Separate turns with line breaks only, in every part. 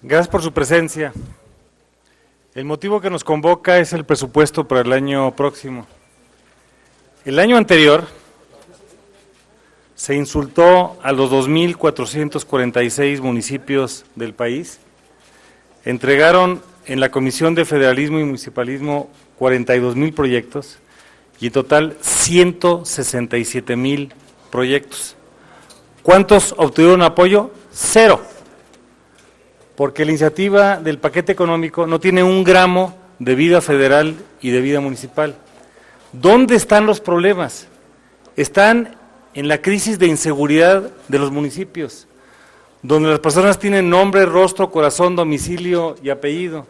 Gracias por su presencia. El motivo que nos convoca es el presupuesto para el año próximo. El año anterior se insultó a los 2.446 municipios del país. Entregaron en la Comisión de Federalismo y Municipalismo 42,000 proyectos y en total 167,000 proyectos. ¿Cuántos obtuvieron apoyo? 0. Porque la iniciativa del paquete económico no tiene un gramo de vida federal y de vida municipal. ¿Dónde están los problemas? Están en la crisis de inseguridad de los municipios, donde las personas tienen nombre, rostro, corazón, domicilio y apellido.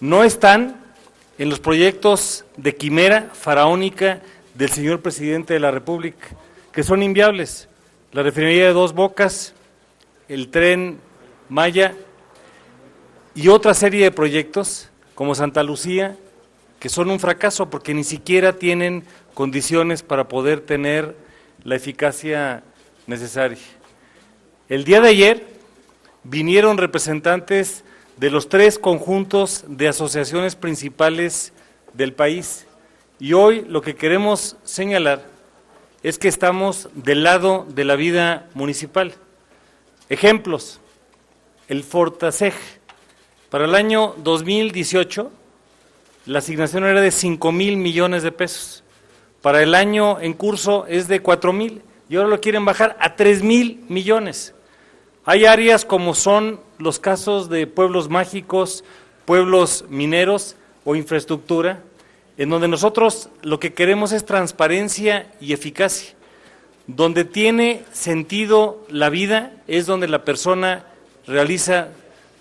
No están en los proyectos de quimera faraónica del señor presidente de la República, que son inviables. La refinería de Dos Bocas, el Tren Maya y otra serie de proyectos como Santa Lucía, que son un fracaso porque ni siquiera tienen condiciones para poder tener la eficacia necesaria. El día de ayer vinieron representantes de los 3 conjuntos de asociaciones principales del país y hoy lo que queremos señalar es que estamos del lado de la vida municipal. Ejemplos: el Fortaseg. Para el año 2018, la asignación era de 5,000 millones de pesos. Para el año en curso es de 4,000 y ahora lo quieren bajar a 3,000 millones. Hay áreas como son los casos de pueblos mágicos, pueblos mineros o infraestructura, en donde nosotros lo que queremos es transparencia y eficacia. Donde tiene sentido la vida es donde la persona realiza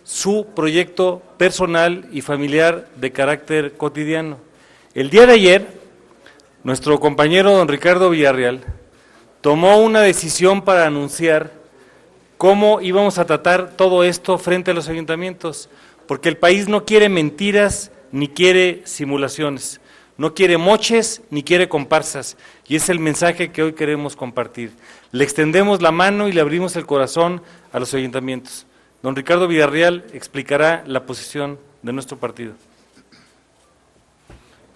su proyecto personal y familiar de carácter cotidiano. El día de ayer, nuestro compañero don Ricardo Villarreal tomó una decisión para anunciar cómo íbamos a tratar todo esto frente a los ayuntamientos, porque el país no quiere mentiras ni quiere simulaciones, no quiere moches ni quiere comparsas, y es el mensaje que hoy queremos compartir. Le extendemos la mano y le abrimos el corazón a los ayuntamientos. Don Ricardo Villarreal explicará la posición de nuestro partido.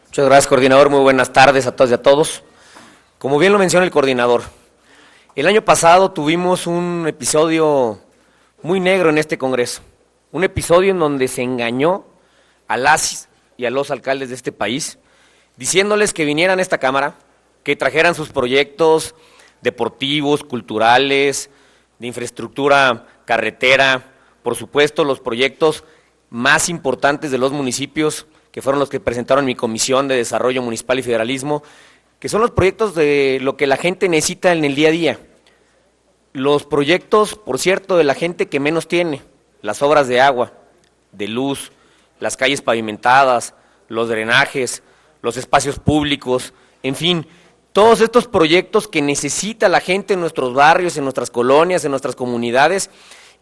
Muchas gracias, coordinador. Muy buenas tardes a todas y a todos. Como bien lo menciona el coordinador, el año pasado tuvimos un episodio muy negro en este Congreso, un episodio en donde se engañó a las y a los alcaldes de este país, diciéndoles que vinieran a esta Cámara, que trajeran sus proyectos deportivos, culturales, de infraestructura carretera, por supuesto los proyectos más importantes de los municipios, que fueron los que presentaron mi Comisión de Desarrollo Municipal y Federalismo, que son los proyectos de lo que la gente necesita en el día a día. Los proyectos, por cierto, de la gente que menos tiene, las obras de agua, de luz, las calles pavimentadas, los drenajes, los espacios públicos, en fin, todos estos proyectos que necesita la gente en nuestros barrios, en nuestras colonias, en nuestras comunidades,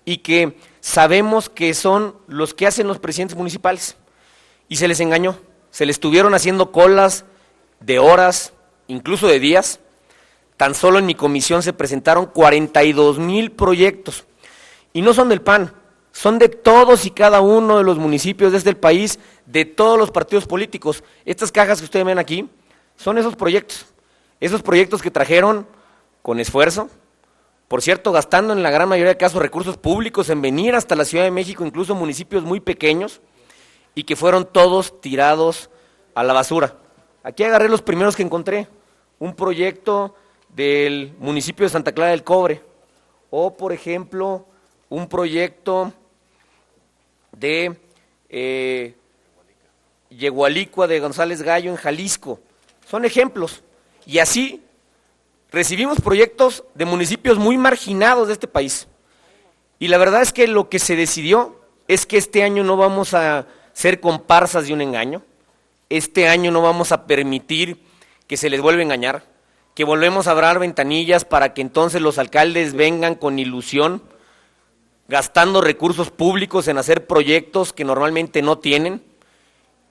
y que sabemos que son los que hacen los presidentes municipales. Y se les engañó, se les estuvieron haciendo colas de horas, incluso de días. Tan solo en mi comisión se presentaron 42,000 proyectos, y no son del PAN, son de todos y cada uno de los municipios de este país, de todos los partidos políticos. Estas cajas que ustedes ven aquí son esos proyectos que trajeron con esfuerzo, por cierto, gastando en la gran mayoría de casos recursos públicos en venir hasta la Ciudad de México, incluso municipios muy pequeños, y que fueron todos tirados a la basura. Aquí agarré los primeros que encontré, un proyecto del municipio de Santa Clara del Cobre, o por ejemplo, un proyecto de Yegualicua de González Gallo en Jalisco. Son ejemplos, y así recibimos proyectos de municipios muy marginados de este país, y la verdad es que lo que se decidió es que este año no vamos a ser comparsas de un engaño, este año no vamos a permitir que se les vuelva a engañar, que volvemos a abrir ventanillas para que entonces los alcaldes vengan con ilusión, gastando recursos públicos en hacer proyectos que normalmente no tienen,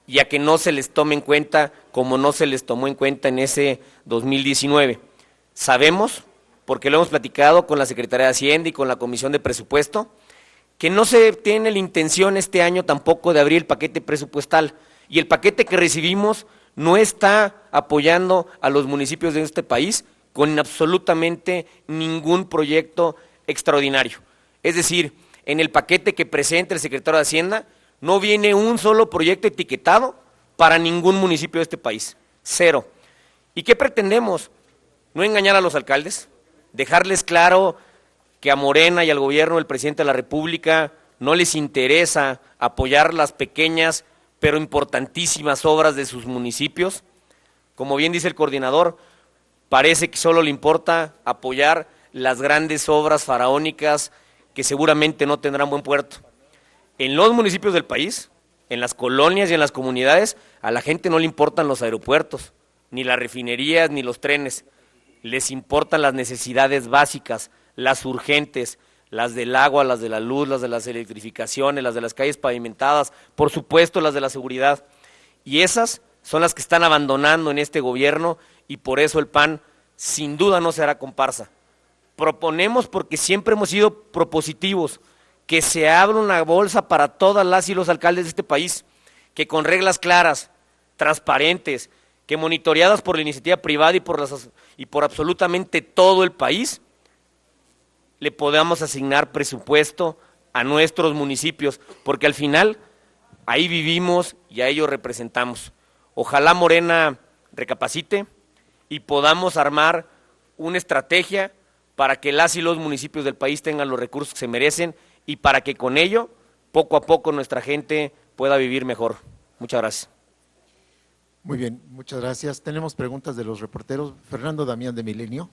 y a que no se les tome en cuenta como no se les tomó en cuenta en ese 2019. Sabemos, porque lo hemos platicado con la Secretaría de Hacienda y con la Comisión de Presupuesto, que no se tiene la intención este año tampoco de abrir el paquete presupuestal, y el paquete que recibimos no está apoyando a los municipios de este país con absolutamente ningún proyecto extraordinario. Es decir, en el paquete que presenta el secretario de Hacienda no viene un solo proyecto etiquetado para ningún municipio de este país, cero. ¿Y qué pretendemos? No engañar a los alcaldes, dejarles claro que a Morena y al gobierno del presidente de la República no les interesa apoyar las pequeñas pero importantísimas obras de sus municipios. Como bien dice el coordinador, parece que solo le importa apoyar las grandes obras faraónicas que seguramente no tendrán buen puerto. En los municipios del país, en las colonias y en las comunidades, a la gente no le importan los aeropuertos, ni las refinerías, ni los trenes. Les importan las necesidades básicas, las urgentes, las del agua, las de la luz, las de las electrificaciones, las de las calles pavimentadas, por supuesto las de la seguridad. Y esas son las que están abandonando en este gobierno, y por eso el PAN sin duda no será comparsa. Proponemos, porque siempre hemos sido propositivos, que se abra una bolsa para todas las y los alcaldes de este país, que con reglas claras, transparentes, que monitoreadas por la iniciativa privada y por absolutamente todo el país, le podamos asignar presupuesto a nuestros municipios, porque al final ahí vivimos y a ellos representamos. Ojalá Morena recapacite y podamos armar una estrategia para que las y los municipios del país tengan los recursos que se merecen y para que con ello, poco a poco, nuestra gente pueda vivir mejor. Muchas gracias.
Muy bien, muchas gracias. Tenemos preguntas de los reporteros. Fernando Damián de Milenio.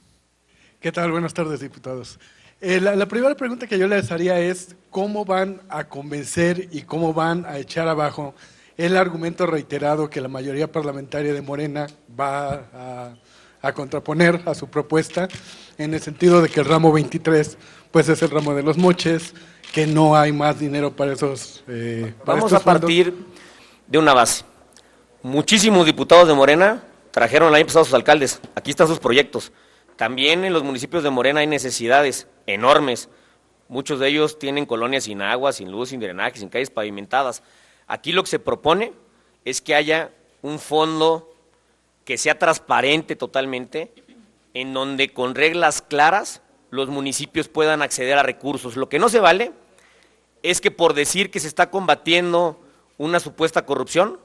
¿Qué tal? Buenas tardes, diputados. La primera pregunta que yo les haría es ¿cómo van a convencer y cómo van a echar abajo el argumento reiterado que la mayoría parlamentaria de Morena va a contraponer a su propuesta, en el sentido de que el ramo 23 pues es el ramo de los moches, que no hay más dinero para esos
Vamos a partir de una base. Muchísimos diputados de Morena trajeron el año pasado a sus alcaldes, aquí están sus proyectos. También en los municipios de Morena hay necesidades enormes, muchos de ellos tienen colonias sin agua, sin luz, sin drenaje, sin calles pavimentadas. Aquí lo que se propone es que haya un fondo que sea transparente totalmente, en donde con reglas claras los municipios puedan acceder a recursos. Lo que no se vale es que por decir que se está combatiendo una supuesta corrupción,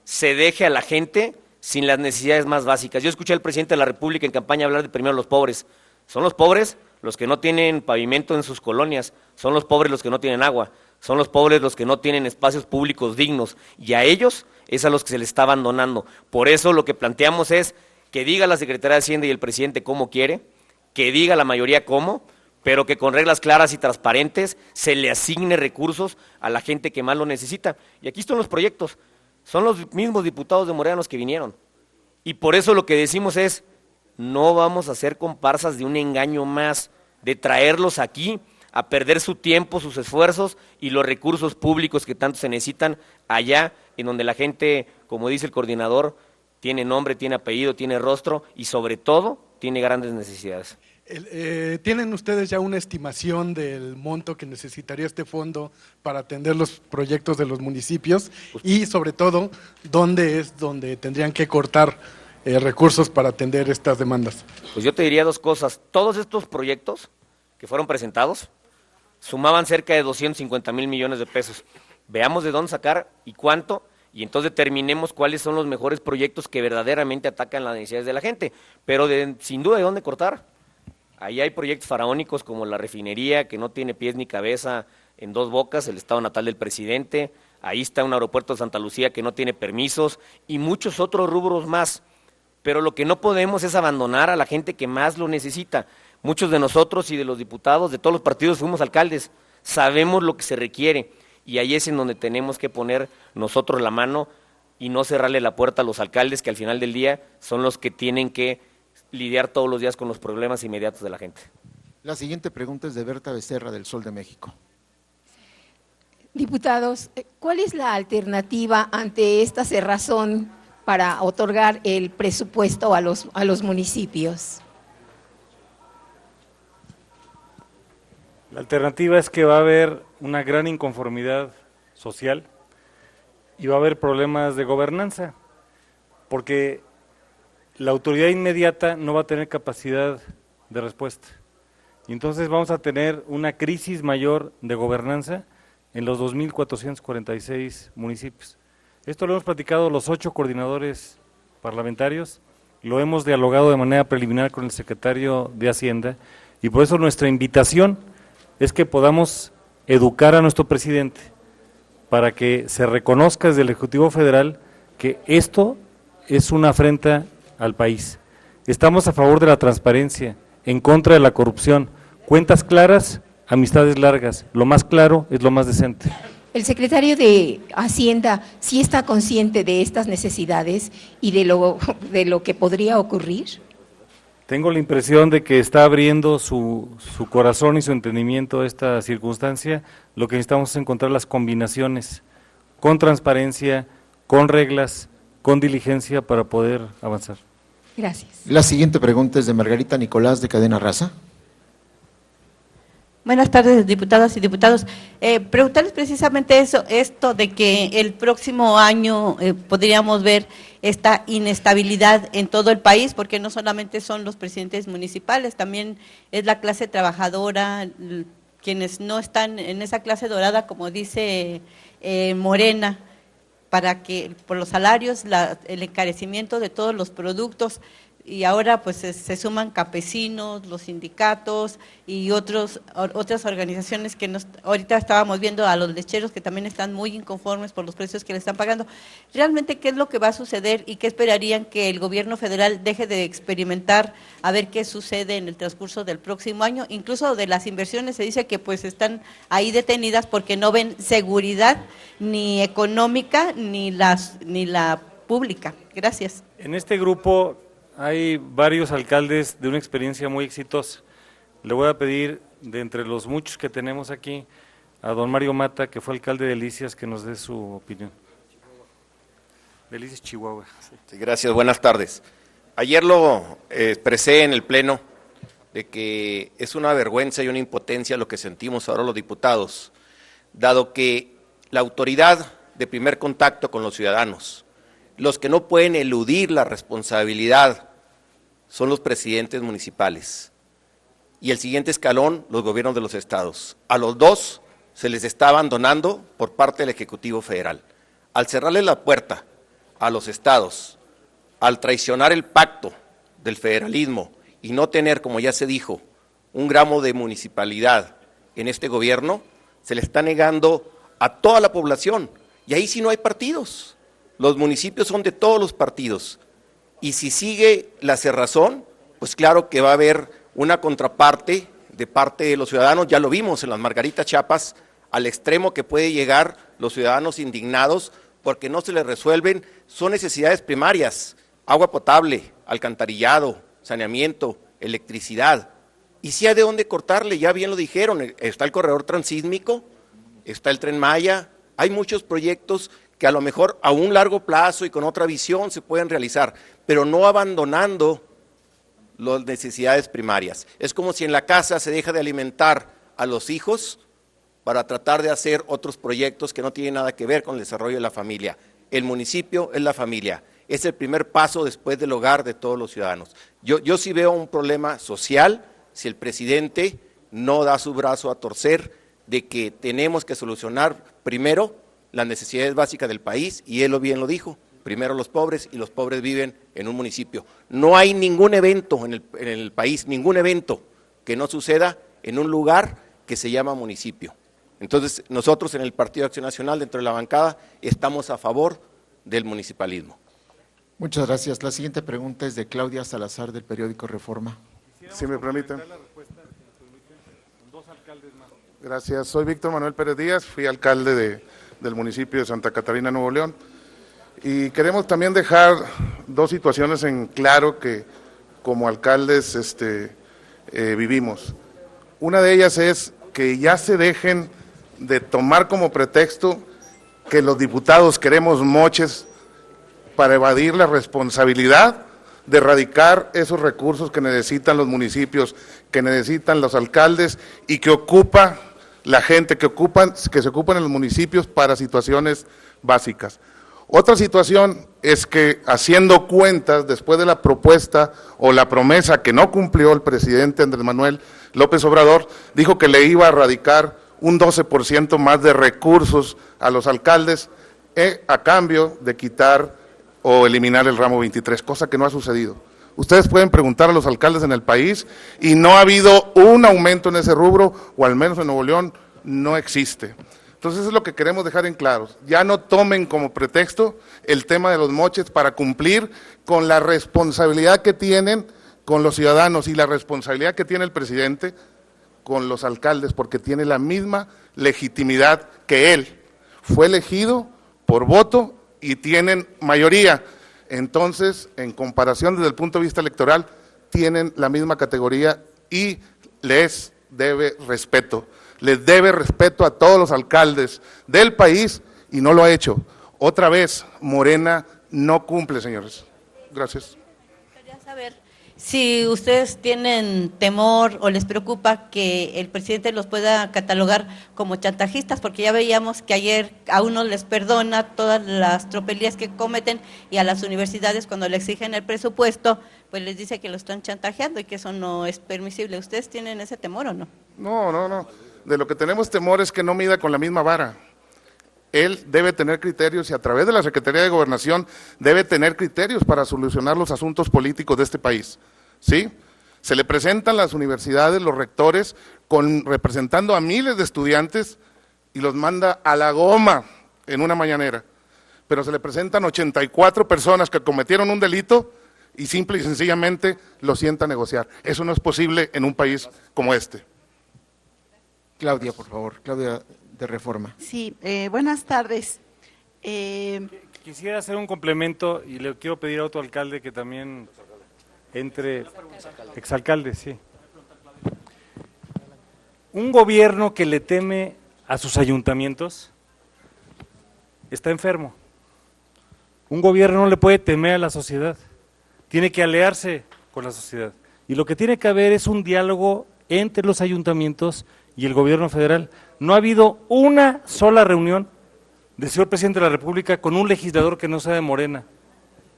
se deje a la gente sin las necesidades más básicas. Yo escuché al presidente de la República en campaña hablar de primero los pobres. Son los pobres los que no tienen pavimento en sus colonias, son los pobres los que no tienen agua, son los pobres los que no tienen espacios públicos dignos, y a ellos es a los que se les está abandonando. Por eso lo que planteamos es que diga la Secretaría de Hacienda y el presidente cómo quiere, que diga la mayoría cómo, pero que con reglas claras y transparentes se le asigne recursos a la gente que más lo necesita. Y aquí están los proyectos. Son los mismos diputados de Morena los que vinieron. Y por eso lo que decimos es, no vamos a hacer comparsas de un engaño más, de traerlos aquí a perder su tiempo, sus esfuerzos y los recursos públicos que tanto se necesitan allá, en donde la gente, como dice el coordinador, tiene nombre, tiene apellido, tiene rostro y sobre todo tiene grandes necesidades.
¿Tienen ustedes ya una estimación del monto que necesitaría este fondo para atender los proyectos de los municipios? Y sobre todo, ¿dónde es donde tendrían que cortar recursos para atender estas demandas?
Pues yo te diría dos cosas. Todos estos proyectos que fueron presentados sumaban cerca de 250,000 millones de pesos. Veamos de dónde sacar y cuánto, y entonces determinemos cuáles son los mejores proyectos que verdaderamente atacan las necesidades de la gente. Pero sin duda de dónde cortar. Ahí hay proyectos faraónicos como la refinería, que no tiene pies ni cabeza, en Dos Bocas, el estado natal del presidente. Ahí está un aeropuerto de Santa Lucía que no tiene permisos y muchos otros rubros más. Pero lo que no podemos es abandonar a la gente que más lo necesita. Muchos de nosotros y de los diputados de todos los partidos fuimos alcaldes, sabemos lo que se requiere y ahí es en donde tenemos que poner nosotros la mano y no cerrarle la puerta a los alcaldes, que al final del día son los que tienen que lidiar todos los días con los problemas inmediatos de la gente.
La siguiente pregunta es de Berta Becerra, del Sol de México.
Diputados, ¿cuál es la alternativa ante esta cerrazón para otorgar el presupuesto a los municipios?
La alternativa es que va a haber una gran inconformidad social y va a haber problemas de gobernanza, porque la autoridad inmediata no va a tener capacidad de respuesta. Y entonces vamos a tener una crisis mayor de gobernanza en los 2.446 municipios. Esto lo hemos platicado los 8 coordinadores parlamentarios, lo hemos dialogado de manera preliminar con el secretario de Hacienda, y por eso nuestra invitación es que podamos educar a nuestro presidente para que se reconozca desde el Ejecutivo Federal que esto es una afrenta al país. Estamos a favor de la transparencia, en contra de la corrupción, cuentas claras, amistades largas, lo más claro es lo más decente.
El secretario de Hacienda sí está consciente de estas necesidades y de lo que podría ocurrir.
Tengo la impresión de que está abriendo su corazón y su entendimiento a esta circunstancia. Lo que necesitamos es encontrar las combinaciones con transparencia, con reglas, con diligencia para poder avanzar.
Gracias.
La siguiente pregunta es de Margarita Nicolás, de Cadena Raza.
Buenas tardes, diputadas y diputados. Preguntarles precisamente esto de que el próximo año podríamos ver esta inestabilidad en todo el país, porque no solamente son los presidentes municipales, también es la clase trabajadora, quienes no están en esa clase dorada, como dice Morena, para que por los salarios, el encarecimiento de todos los productos, y ahora pues se suman campesinos, los sindicatos y otras organizaciones que ahorita estábamos viendo a los lecheros que también están muy inconformes por los precios que le están pagando. Realmente, ¿qué es lo que va a suceder y qué esperarían que el gobierno federal deje de experimentar a ver qué sucede en el transcurso del próximo año? Incluso de las inversiones se dice que pues están ahí detenidas porque no ven seguridad ni económica ni la pública. Gracias.
En este grupo hay varios alcaldes de una experiencia muy exitosa. Le voy a pedir, de entre los muchos que tenemos aquí, a don Mario Mata, que fue alcalde de Delicias, que nos dé su opinión. Delicias, Chihuahua.
Sí, gracias, buenas tardes. Ayer lo expresé en el Pleno de que es una vergüenza y una impotencia lo que sentimos ahora los diputados, dado que la autoridad de primer contacto con los ciudadanos, los que no pueden eludir la responsabilidad son los presidentes municipales y el siguiente escalón, los gobiernos de los estados. A los dos se les está abandonando por parte del Ejecutivo Federal. Al cerrarle la puerta a los estados, al traicionar el pacto del federalismo y no tener, como ya se dijo, un gramo de municipalidad en este gobierno, se le está negando a toda la población, y ahí sí no hay partidos. Los municipios son de todos los partidos, y si sigue la cerrazón, pues claro que va a haber una contraparte de parte de los ciudadanos. Ya lo vimos en las Margaritas, Chiapas, al extremo que puede llegar los ciudadanos indignados porque no se les resuelven, son necesidades primarias, agua potable, alcantarillado, saneamiento, electricidad, y sí hay de dónde cortarle, ya bien lo dijeron, está el corredor transísmico, está el Tren Maya, hay muchos proyectos que a lo mejor a un largo plazo y con otra visión se pueden realizar, pero no abandonando las necesidades primarias. Es como si en la casa se deja de alimentar a los hijos para tratar de hacer otros proyectos que no tienen nada que ver con el desarrollo de la familia. El municipio es la familia, es el primer paso después del hogar de todos los ciudadanos. Yo sí veo un problema social si el presidente no da su brazo a torcer de que tenemos que solucionar primero las necesidades básicas del país, y él bien lo dijo, primero los pobres, y los pobres viven en un municipio. No hay ningún evento en el país, ningún evento que no suceda en un lugar que se llama municipio. Entonces, nosotros en el Partido Acción Nacional, dentro de la bancada, estamos a favor del municipalismo.
Muchas gracias. La siguiente pregunta es de Claudia Salazar, del periódico Reforma.
Si me permiten. Gracias. Soy Víctor Manuel Pérez Díaz, fui alcalde del municipio de Santa Catarina, Nuevo León. Y queremos también dejar dos situaciones en claro que como alcaldes vivimos. Una de ellas es que ya se dejen de tomar como pretexto que los diputados queremos moches para evadir la responsabilidad de erradicar esos recursos que necesitan los municipios, que necesitan los alcaldes y que ocupa la gente, que se ocupan en los municipios para situaciones básicas. Otra situación es que, haciendo cuentas, después de la propuesta o la promesa que no cumplió el presidente Andrés Manuel López Obrador, dijo que le iba a erradicar un 12% más de recursos a los alcaldes a cambio de quitar o eliminar el ramo 23, cosa que no ha sucedido. Ustedes pueden preguntar a los alcaldes en el país y no ha habido un aumento en ese rubro, o al menos en Nuevo León no existe. Entonces, eso es lo que queremos dejar en claro. Ya no tomen como pretexto el tema de los moches para cumplir con la responsabilidad que tienen con los ciudadanos y la responsabilidad que tiene el presidente con los alcaldes, porque tiene la misma legitimidad que él. Fue elegido por voto y tienen mayoría. Entonces, en comparación desde el punto de vista electoral, tienen la misma categoría y les debe respeto. Les debe respeto a todos los alcaldes del país y no lo ha hecho. Otra vez, Morena no cumple, señores. Gracias.
Quería saber si ustedes tienen temor o les preocupa que el presidente los pueda catalogar como chantajistas, porque ya veíamos que ayer a unos les perdona todas las tropelías que cometen y a las universidades cuando le exigen el presupuesto, pues les dice que lo están chantajeando y que eso no es permisible. ¿Ustedes tienen ese temor o no?
No. De lo que tenemos temor es que no mida con la misma vara. Él debe tener criterios y a través de la Secretaría de Gobernación debe tener criterios para solucionar los asuntos políticos de este país, ¿sí? Se le presentan las universidades, los rectores, representando a miles de estudiantes y los manda a la goma en una mañanera, pero se le presentan 84 personas que cometieron un delito y simple y sencillamente lo sienta a negociar. Eso no es posible en un país como este.
Claudia, por favor, Claudia de Reforma.
Sí, buenas tardes.
Quisiera hacer un complemento y le quiero pedir a otro alcalde que también entre, exalcalde, sí. Un gobierno que le teme a sus ayuntamientos está enfermo. Un gobierno no le puede temer a la sociedad, tiene que aliarse con la sociedad. Y lo que tiene que haber es un diálogo entre los ayuntamientos y el gobierno federal. No ha habido una sola reunión del señor presidente de la República con un legislador que no sea de Morena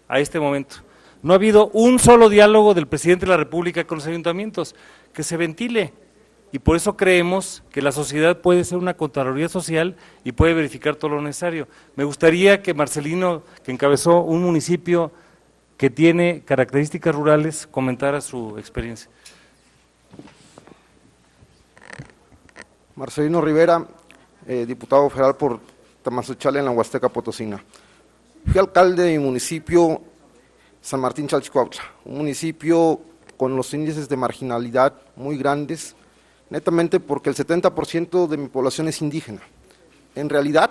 a este momento. No ha habido un solo diálogo del presidente de la República con los ayuntamientos, que se ventile. Y por eso creemos que la sociedad puede ser una Contraloría Social y puede verificar todo lo necesario. Me gustaría que Marcelino, que encabezó un municipio que tiene características rurales, comentara su experiencia.
Marcelino Rivera, diputado federal por Tamazunchale en la Huasteca Potosina. Fui alcalde de mi municipio San Martín Chalchicuautla, un municipio con los índices de marginalidad muy grandes, netamente porque el 70% de mi población es indígena. En realidad,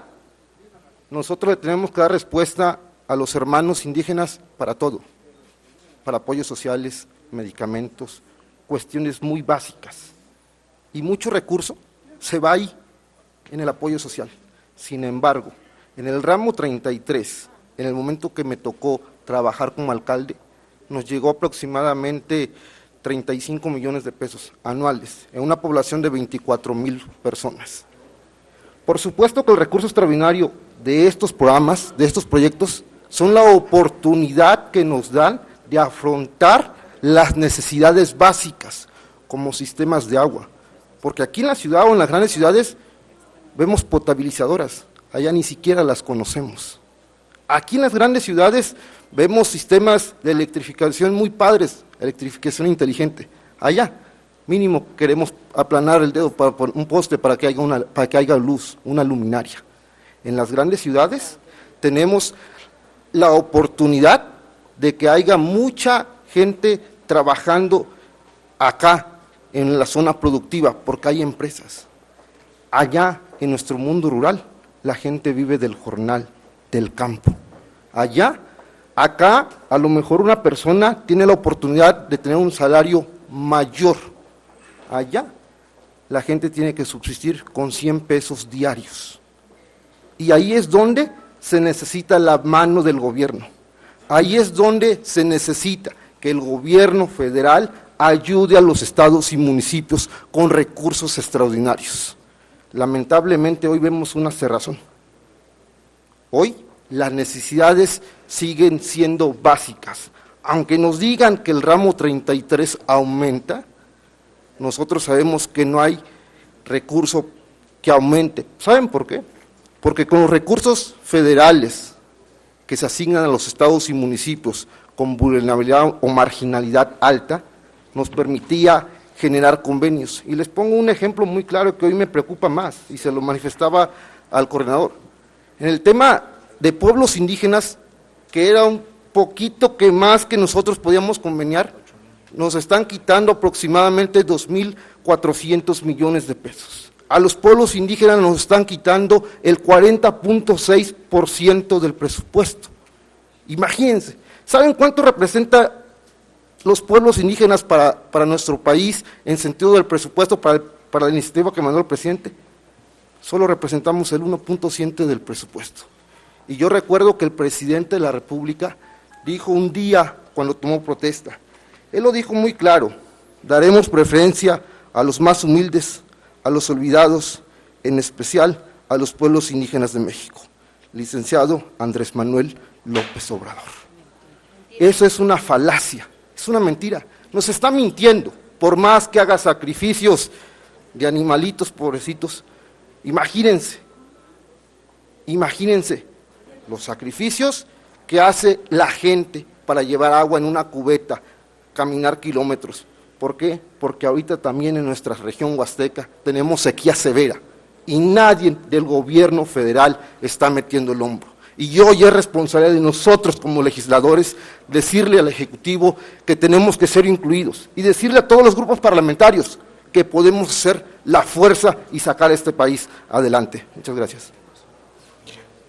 nosotros le tenemos que dar respuesta a los hermanos indígenas para todo, para apoyos sociales, medicamentos, cuestiones muy básicas. Y mucho recurso se va ahí, en el apoyo social. Sin embargo, en el ramo 33, en el momento que me tocó trabajar como alcalde, nos llegó aproximadamente 35 millones de pesos anuales, en una población de 24,000 personas. Por supuesto que el recurso extraordinario de estos programas, de estos proyectos, son la oportunidad que nos dan de afrontar las necesidades básicas, como sistemas de agua, porque aquí en la ciudad o en las grandes ciudades vemos potabilizadoras, allá ni siquiera las conocemos. Aquí en las grandes ciudades vemos sistemas de electrificación muy padres, electrificación inteligente, allá mínimo queremos aplanar el dedo para poner un poste para que haya luz, una luminaria. En las grandes ciudades tenemos la oportunidad de que haya mucha gente trabajando acá, en la zona productiva, porque hay empresas. Allá, en nuestro mundo rural, la gente vive del jornal, del campo. Acá, a lo mejor una persona tiene la oportunidad de tener un salario mayor. Allá, la gente tiene que subsistir con 100 pesos diarios. Y ahí es donde se necesita la mano del gobierno. Ahí es donde se necesita que el gobierno federal ayude a los estados y municipios con recursos extraordinarios. Lamentablemente hoy vemos una cerrazón. Hoy las necesidades siguen siendo básicas. Aunque nos digan que el ramo 33 aumenta, nosotros sabemos que no hay recurso que aumente. ¿Saben por qué? Porque con los recursos federales que se asignan a los estados y municipios con vulnerabilidad o marginalidad alta, nos permitía generar convenios. Y les pongo un ejemplo muy claro que hoy me preocupa más, y se lo manifestaba al coordinador. En el tema de pueblos indígenas, que era un poquito que más que nosotros podíamos conveniar, nos están quitando aproximadamente 2.400 millones de pesos. A los pueblos indígenas nos están quitando el 40.6% del presupuesto. Imagínense, ¿saben cuánto representa los pueblos indígenas para nuestro país en sentido del presupuesto para la iniciativa que mandó el presidente? Solo representamos el 1.7 del presupuesto. Y yo recuerdo que el presidente de la República dijo un día cuando tomó protesta, él lo dijo muy claro: daremos preferencia a los más humildes, a los olvidados, en especial a los pueblos indígenas de México. Licenciado Andrés Manuel López Obrador. Eso es una falacia, es una mentira, nos está mintiendo, por más que haga sacrificios de animalitos pobrecitos. Imagínense los sacrificios que hace la gente para llevar agua en una cubeta, caminar kilómetros. ¿Por qué? Porque ahorita también en nuestra región huasteca tenemos sequía severa y nadie del gobierno federal está metiendo el hombro. Y hoy es responsabilidad de nosotros como legisladores decirle al Ejecutivo que tenemos que ser incluidos y decirle a todos los grupos parlamentarios que podemos ser la fuerza y sacar a este país adelante. Muchas gracias.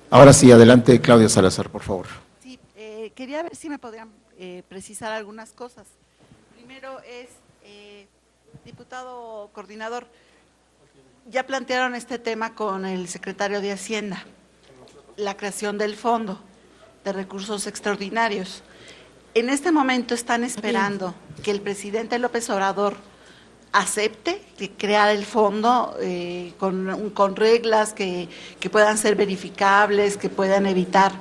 Ahora sí, adelante Claudia Salazar, por favor.
Sí, quería ver si me podrían precisar algunas cosas. Primero es, diputado coordinador, ya plantearon este tema con el secretario de Hacienda, la creación del Fondo de Recursos Extraordinarios. En este momento están esperando que el presidente López Obrador acepte que crear el fondo con reglas que puedan ser verificables, que puedan evitar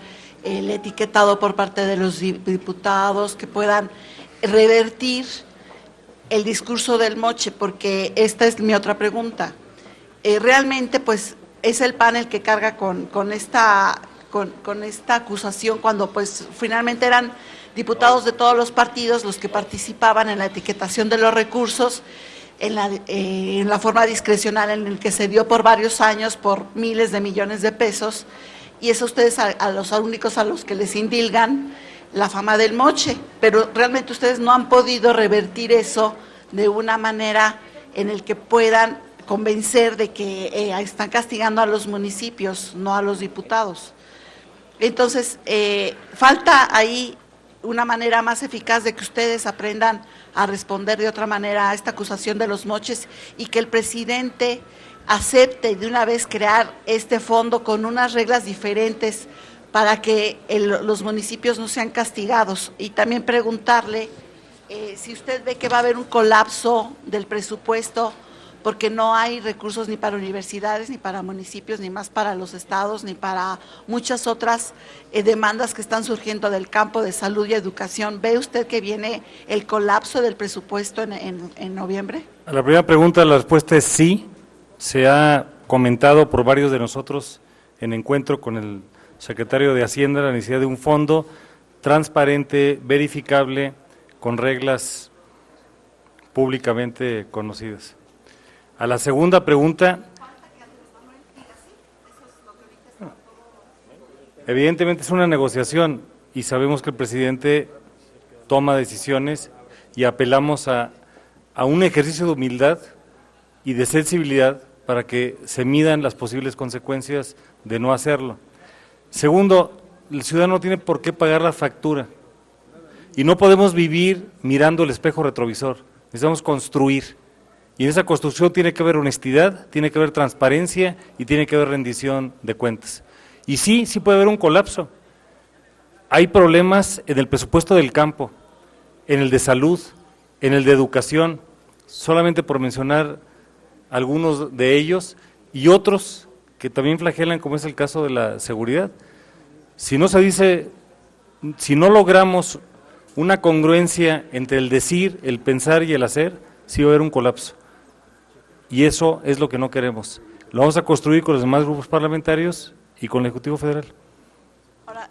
el etiquetado por parte de los diputados, que puedan revertir el discurso del moche, porque esta es mi otra pregunta. Realmente, pues, es el PAN el que carga con esta acusación, cuando pues finalmente eran diputados de todos los partidos los que participaban en la etiquetación de los recursos, en la forma discrecional en el que se dio por varios años por miles de millones de pesos, y es a ustedes a los únicos a los que les indilgan la fama del moche, pero realmente ustedes no han podido revertir eso de una manera en el que puedan convencer de que están castigando a los municipios, no a los diputados. Entonces, falta ahí una manera más eficaz de que ustedes aprendan a responder de otra manera a esta acusación de los moches y que el presidente acepte de una vez crear este fondo con unas reglas diferentes para que los municipios no sean castigados. Y también preguntarle si usted ve que va a haber un colapso del presupuesto porque no hay recursos ni para universidades, ni para municipios, ni más para los estados, ni para muchas otras demandas que están surgiendo del campo de salud y educación. ¿Ve usted que viene el colapso del presupuesto en noviembre?
A la primera pregunta la respuesta es sí. Se ha comentado por varios de nosotros en encuentro con el secretario de Hacienda la necesidad de un fondo transparente, verificable, con reglas públicamente conocidas. A la segunda pregunta, evidentemente es una negociación y sabemos que el presidente toma decisiones y apelamos a un ejercicio de humildad y de sensibilidad para que se midan las posibles consecuencias de no hacerlo. Segundo, el ciudadano no tiene por qué pagar la factura y no podemos vivir mirando el espejo retrovisor, necesitamos construir. Y en esa construcción tiene que haber honestidad, tiene que haber transparencia y tiene que haber rendición de cuentas. Y sí puede haber un colapso. Hay problemas en el presupuesto del campo. en el de salud, en el de educación, solamente por mencionar algunos de ellos, y otros que también flagelan, como es el caso de la seguridad. Si no se dice, si no logramos una congruencia entre el decir, el pensar y el hacer, sí va a haber un colapso. Y eso es lo que no queremos. Lo vamos a construir con los demás grupos parlamentarios y con el Ejecutivo Federal.
Ahora,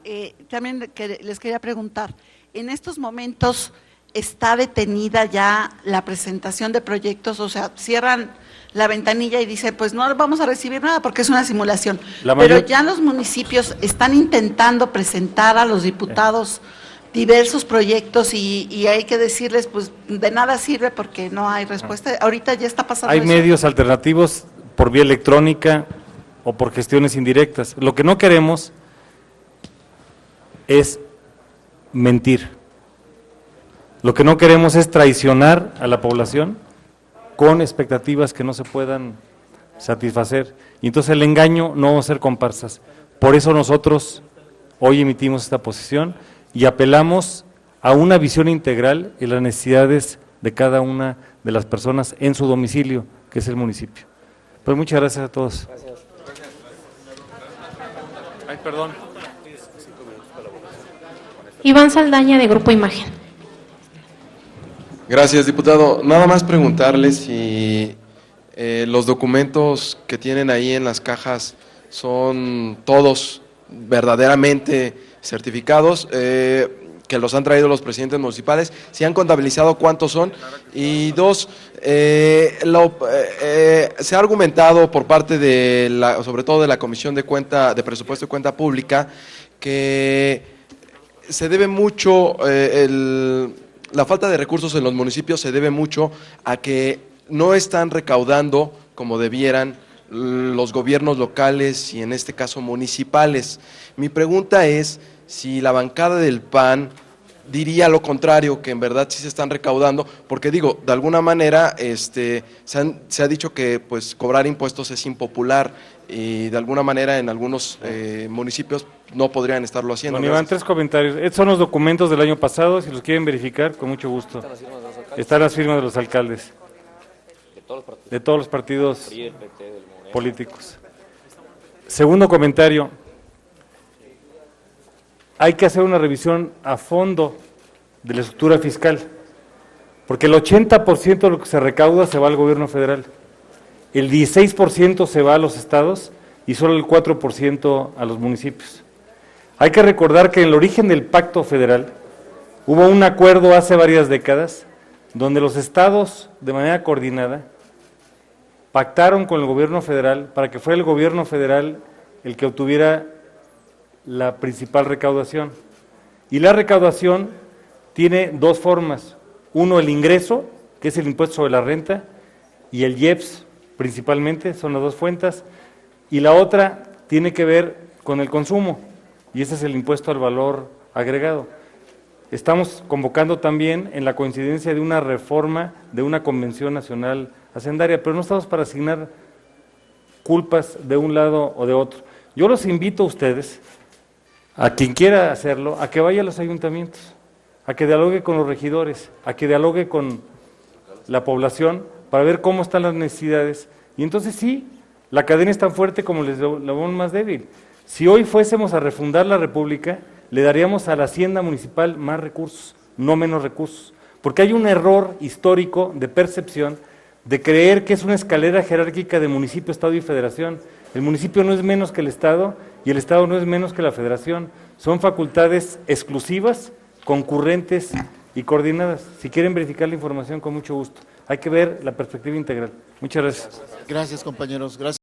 también les quería preguntar, en estos momentos está detenida ya la presentación de proyectos, o sea, cierran la ventanilla y dicen, pues no vamos a recibir nada porque es una simulación. Pero ya los municipios están intentando presentar a los diputados diversos proyectos y hay que decirles, pues de nada sirve porque no hay respuesta. Ahorita ya está pasando
Hay
eso.
medios alternativos por vía electrónica o por gestiones indirectas. Lo que no queremos es mentir. Lo que no queremos es traicionar a la población con expectativas que no se puedan satisfacer. Y entonces el engaño no va a ser comparsas. Por eso nosotros hoy emitimos esta posición y apelamos a una visión integral en las necesidades de cada una de las personas en su domicilio, que es el municipio. Pues muchas gracias a todos. Gracias. Ay, perdón.
Iván Saldaña, de Grupo Imagen.
Gracias, diputado. Nada más preguntarle si los documentos que tienen ahí en las cajas son todos verdaderamente certificados, que los han traído los presidentes municipales, si han contabilizado cuántos son, y dos, se ha argumentado por parte de sobre todo de la Comisión de Presupuesto y Cuenta Pública, que se debe mucho, la falta de recursos en los municipios se debe mucho a que no están recaudando como debieran los gobiernos locales y en este caso municipales. Mi pregunta es si la bancada del PAN diría lo contrario, que en verdad sí se están recaudando, porque digo, de alguna manera se ha dicho que pues cobrar impuestos es impopular y de alguna manera en algunos municipios no podrían estarlo haciendo.
Don Iván, 3 comentarios. Estos son los documentos del año pasado, si los quieren verificar, con mucho gusto. Están las firmas de los alcaldes. De todos los partidos políticos. Segundo comentario, hay que hacer una revisión a fondo de la estructura fiscal, porque el 80% de lo que se recauda se va al gobierno federal, el 16% se va a los estados y solo el 4% a los municipios. Hay que recordar que en el origen del pacto federal hubo un acuerdo hace varias décadas donde los estados, de manera coordinada, pactaron con el gobierno federal para que fuera el gobierno federal el que obtuviera la principal recaudación. Y la recaudación tiene 2 formas. Uno, el ingreso, que es el impuesto sobre la renta, y el IEPS, principalmente, son las 2 fuentes. Y la otra tiene que ver con el consumo, y ese es el impuesto al valor agregado. Estamos convocando también en la coincidencia de una reforma de una convención nacional hacendaria, pero no estamos para asignar culpas de un lado o de otro. Yo los invito a ustedes, a quien quiera hacerlo, a que vaya a los ayuntamientos, a que dialogue con los regidores, a que dialogue con la población para ver cómo están las necesidades. Y entonces sí, la cadena es tan fuerte como el eslabón más débil. Si hoy fuésemos a refundar la República, le daríamos a la Hacienda Municipal más recursos, no menos recursos, porque hay un error histórico de percepción de creer que es una escalera jerárquica de municipio, estado y federación. El municipio no es menos que el estado y el estado no es menos que la federación. Son facultades exclusivas, concurrentes y coordinadas. Si quieren verificar la información, con mucho gusto. Hay que ver la perspectiva integral. Muchas gracias.
Gracias, compañeros. Gracias.